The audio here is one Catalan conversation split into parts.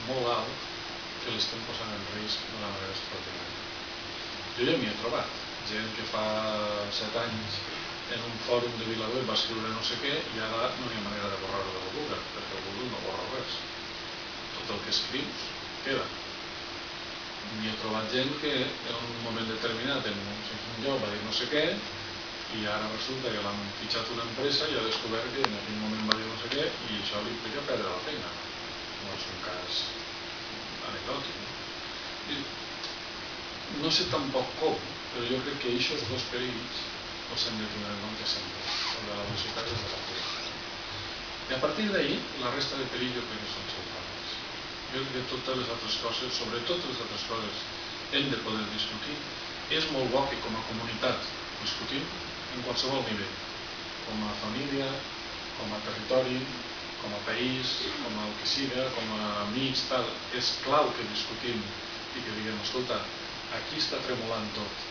molt alt que l'estem posant en risc d'una manera extraordinària. Jo ja m'hi he trobat gent que fa 7 anys en un fòrum de VilaWeb va escriure no sé què i ara no hi ha manera de borrar-ho del Google, perquè el Google no borra res. Tot el que escrius queda. M'hi he trobat gent que en un moment determinat en un lloc va dir no sé què i ara resulta que l'han fitxat una empresa i ha descobert que en aquell moment va dir no sé què i això li implica perdre la feina. No és un cas anecdòtic. No sé tampoc com, però jo crec que aquests dos perills els hem de tindre en compte sempre, el de la velocitat i el de la qualitat. I a partir d'ahir, la resta de perills jo crec que són secundaris. Jo crec que totes les altres coses, sobretot les altres coses, hem de poder discutir. És molt bo que com a comunitat discutim en qualsevol nivell, com a família, com a territori, com a país, com a el que siga, com a amics, tal. És clau que discutim i que diguem, escolta, aquí està tremolant tot,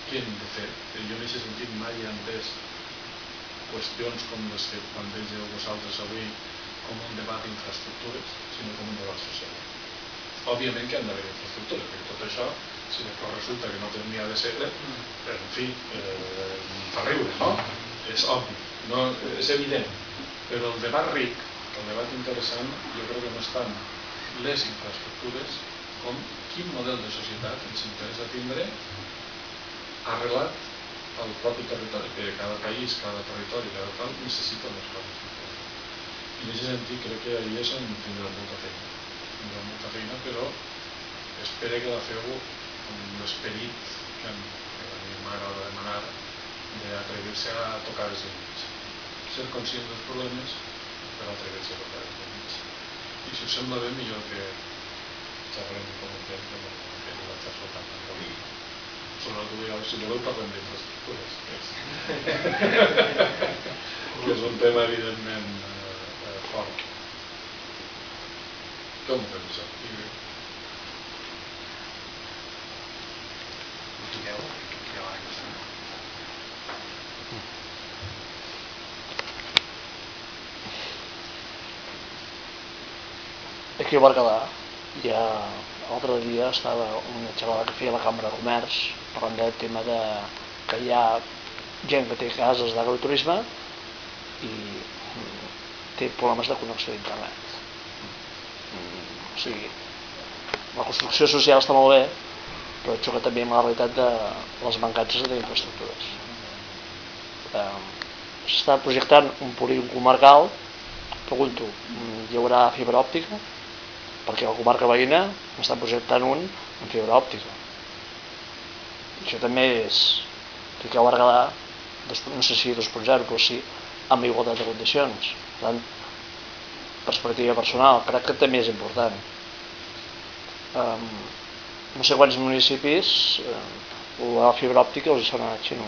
què hem de fer? Jo en aquest sentit mai he entès qüestions com les que plantegeu vosaltres avui com un debat d'infraestructures, sinó com un debat social. Òbviament que han d'haver infraestructures, perquè tot això, si després resulta que no té ni ha de ser, en fi, fa riure, no? És obvi, no, és evident. Però el debat ric, el debat interessant, jo crec que no és tant les infraestructures com quin model de societat ens interessa tindre arrelat al propi territori, que cada país, cada territori, cada tal, necessita les coses. I en aquest sentit crec que ahir és on tindrà molta feina. Tindrà molta feina, però espero que la feu amb l'esperit que a mi m'agrada demanar d'atrevir-se a tocar els límits. Ser conscient dels problemes, però atrevir-se a tocar els límits. I si us sembla bé, millor que xerrem com un temps que no vaig a soltar tant com sobretot si voleu parlem d'infraestructures que és un tema evidentment fort. Com ho fem això? Ho toqueu? Què va aquesta? Aquí a Berguedà ja l'altre dia estava una xavala que feia la Cambra de Comerç parlant del tema de que hi ha gent que té cases d'agroturisme i té problemes de connexió d'internet. O sigui, la construcció social està molt bé, però xoca també amb la realitat de les mancances d'infraestructures. S'està projectant un polígon comarcal, pregunto, hi haurà fibra òptica? Perquè la comarca veïna m'està projectant un amb fibra òptica. I això també és que a Berguedà, no sé si 2.0, però sí amb igualtat de condicions. Per tant, perspectiva personal, crec que també és important. No sé quants municipis la fibra òptica els sona xino,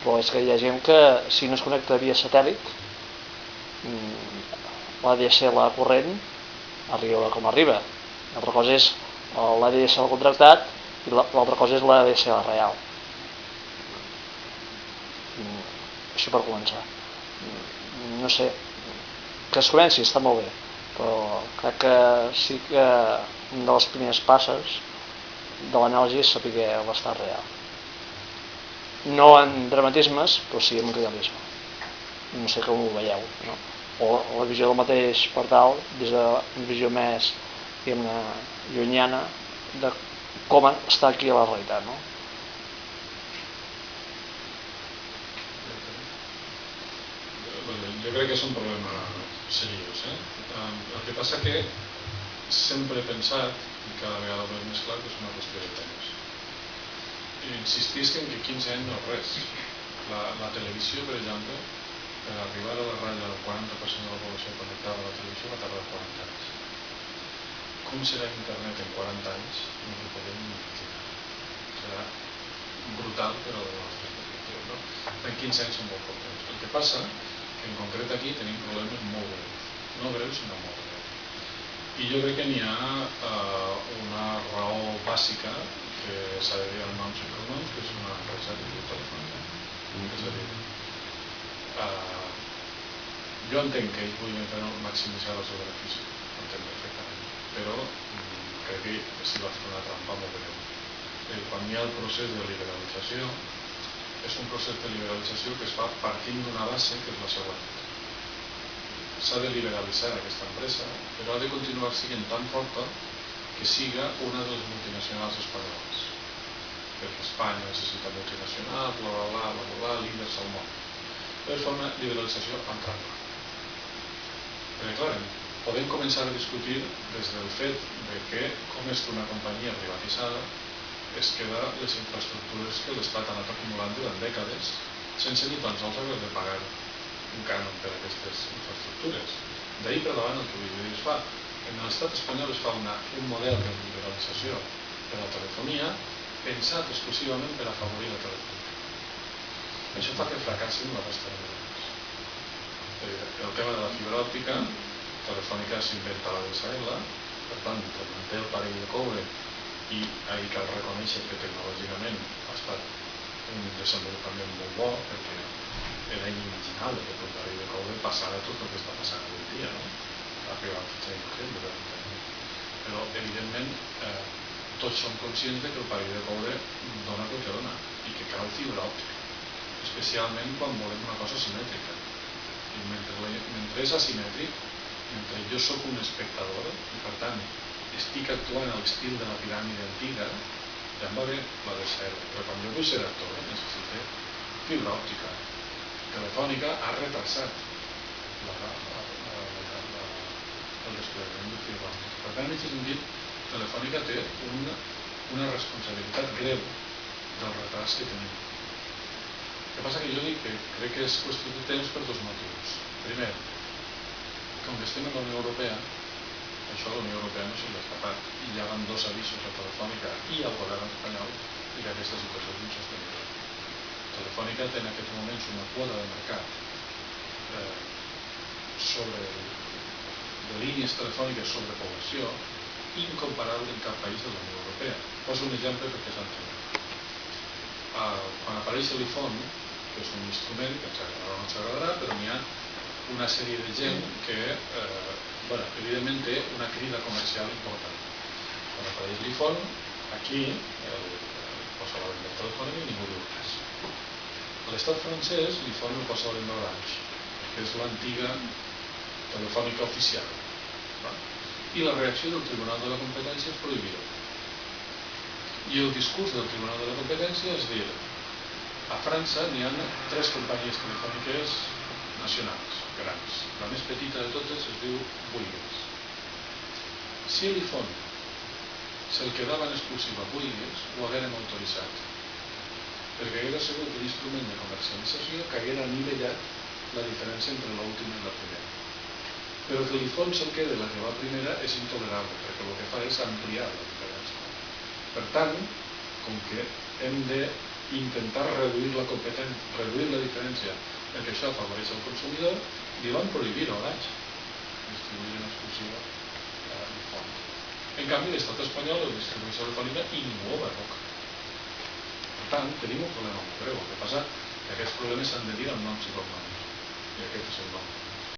però és que hi ha gent que si no es connecta via satèl·lit, l'ADSL corrent arriba com arriba. L'altra cosa és l'ADSL contractat i l'altra cosa és l'ADSL real. Això per començar. No sé, que es comenci està molt bé, però crec que sí que una de les primeres passes de l'anàlisi és saber l'estat real. No en dramatismes, però sí en realisme. No sé com ho veieu, no? O la visió del mateix portal des d'una visió més llunyana de com està aquí a la realitat, no? Jo crec que és un problema seriós. El que passa que sempre he pensat, i cada vegada ho veig més clar, que és una qüestió de temps. I insistisc en que 15 anys no és res. La televisió, per exemple, per arribar a la ratlla del 40% de la població connectada a la televisió va tardar 40 anys. Com serà internet en 40 anys? No ho podem imaginar. Serà brutal, però de la nostra perspectiva, no? En 15 anys són molt poc temps. El que passa que en concret aquí tenim problemes molt greus. No greus, sinó molt greus. I jo crec que n'hi ha una raó bàsica que s'ha de dir en noms i pronoms, que és una recerca telefònica. És a dir, jo entenc que ells vulguin maximitzar el seu benefici, ho entenc perfectament, però que s'hi va fer una trampa molt greu. Quan hi ha el procés de liberalització, és un procés de liberalització que es fa partint d'una base que és la següent. S'ha de liberalitzar aquesta empresa, però ha de continuar sent tan forta que siga una de les multinacionals espanyoles. Perquè Espanya necessita multinacionals, líders al món. Però es fa una liberalització amb trampa. Perquè, clar, podem començar a discutir des del fet de que com és que una companyia privatitzada es queda les infraestructures que l'Estat ha anat acumulant durant dècades sense ni tan sols haver de pagar un cànon per aquestes infraestructures. D'ahir per davant el que vull dir es fa. En l'estat espanyol es fa un model de liberalització de la telefonia pensat exclusivament per afavorir la telefonia. Això fa que fracassin la resta de models. El tema de la fibra òptica, Telefònica s'inventa la DSL, per tant, manté el parell de coure i ahir cal reconèixer que tecnològicament ha estat un desenvolupament molt bo, perquè era inimaginable que el parell de coure passara tot el que està passant avui dia, no? La privatització intel·ligent, però evidentment tots som conscients que el parell de coure dona el que dona i que cal fibra òptica, especialment quan volem una cosa simètrica. I mentre és asimètric, mentre jo sóc un espectador i per tant estic actuant a l'estil de la piràmide antiga, ja em va bé la DSL, però quan jo vull ser actor necessito fibra òptica. Telefònica ha retrasat el desplegament de fibra òptica. Per tant, en aquest sentit, Telefònica té una responsabilitat greu del retras que tenim. El que passa que jo dic que crec que és qüestió de temps per dos motius. Primer, com que estem en la Unió Europea, això a la Unió Europea no se li ha escapat i ja van dos avisos a Telefònica i al govern espanyol i que aquesta situació és insostenible. Telefònica té en aquests moments una quota de mercat de línies telefòniques sobre població incomparable en cap país de la Unió Europea. Poso un exemple perquè s'entén. Quan apareix l'iPhone, que és un instrument que ens agradarà o no ens agradarà, però n'hi ha una sèrie de gent que evidentment té una crida comercial important. Quan apareix l'iPhone, aquí posa la venda telefònica i ningú diu res. A l'estat francès, l'iPhone el posa la venda Orange, que és l'antiga telefònica oficial. I la reacció del Tribunal de la Competència és prohibida. I el discurs del Tribunal de la Competència és dir, a França n'hi ha 3 companyies telefòniques nacionals, grans. La més petita de totes es diu Bouygues. Si l'iPhone se'l quedava en exclusiva Bouygues, ho haguérem autoritzat, perquè haguera sigut un instrument de comercialització que haguera anivellat la diferència entre l'última i la primera. Però que l'iPhone se'l quede la que va primera és intolerable, perquè el que fa és ampliar la diferència. Per tant, com que hem d'intentar reduir la diferència perquè això afavoreix el consumidor, li van prohibir a Orange distribuir en exclusiva l'iPhone. En canvi, l'estat espanyol el distribueix a Telefònica i ningú ho barroca. Per tant, tenim un problema molt greu. El que passa és que aquests problemes s'han de dir amb noms i cognoms. I aquest és el nom.